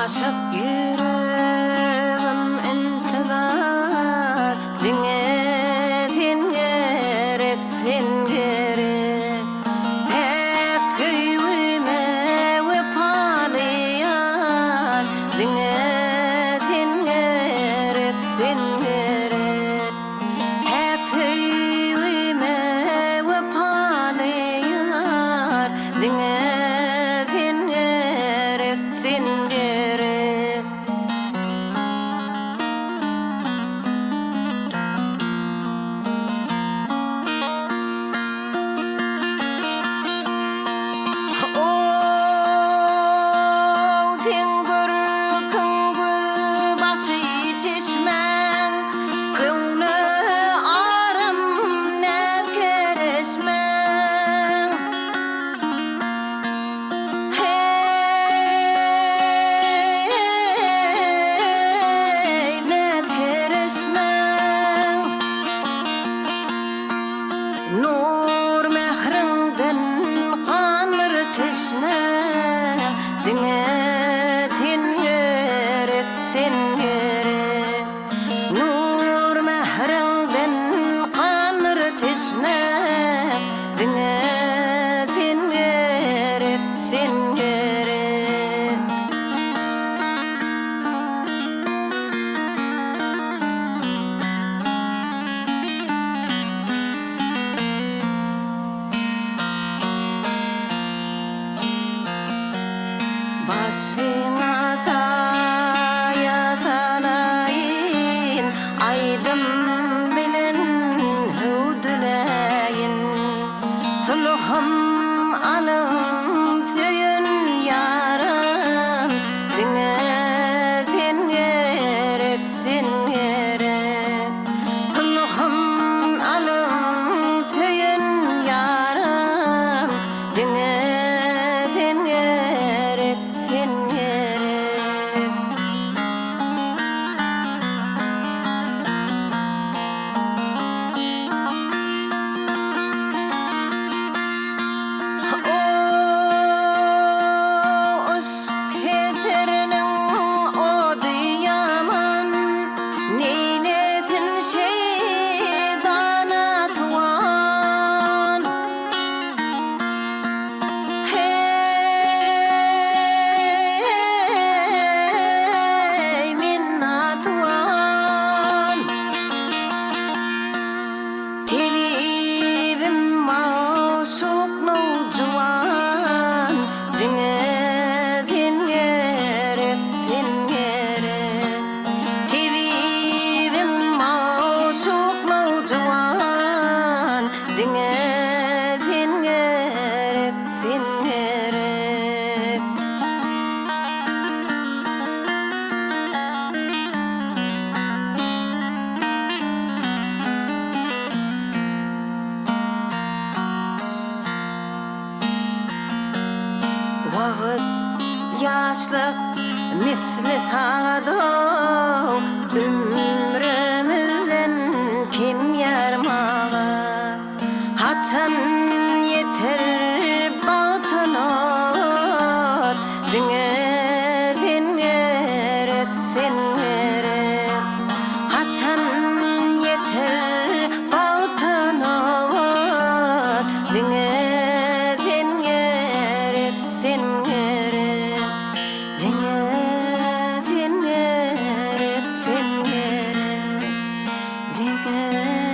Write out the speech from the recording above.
Aşık yüreğim intizar Dine sen gerek sen gerek Pek söyleme vefalıyan Dine sen gerek sen gerek Pek söyleme vefalıyan Dine sen gerek sen gerek Nur mehrinden kanır teşne Dine sen gerek sen gerek Nur mehrinden kanır teşne Dine sen gerek sen gerek Başına saya salayın Aydım bilen hüdüleyin Sulhum alın söyün yarım Dine sen gerek sen gerek Sulhum alın söyün yarım Dine sen gerek sen gerek Aşk yeterinin odu yaman Neylesin şeydana tuan Hey minna tuan Tebibim maşuk nurcuan Dine sen gerek sen gerek Tebibim maşuk nurcuan Dine sen gerek sen gerek Vaqt yaşlık misli sado Ömrümüzden kim yarmağı Haçan yeter batınor Dine sen gerek sen gerek Haçan yeter batınor Dine sen gerek sen gerek Dine sen gerek sen gerek Dine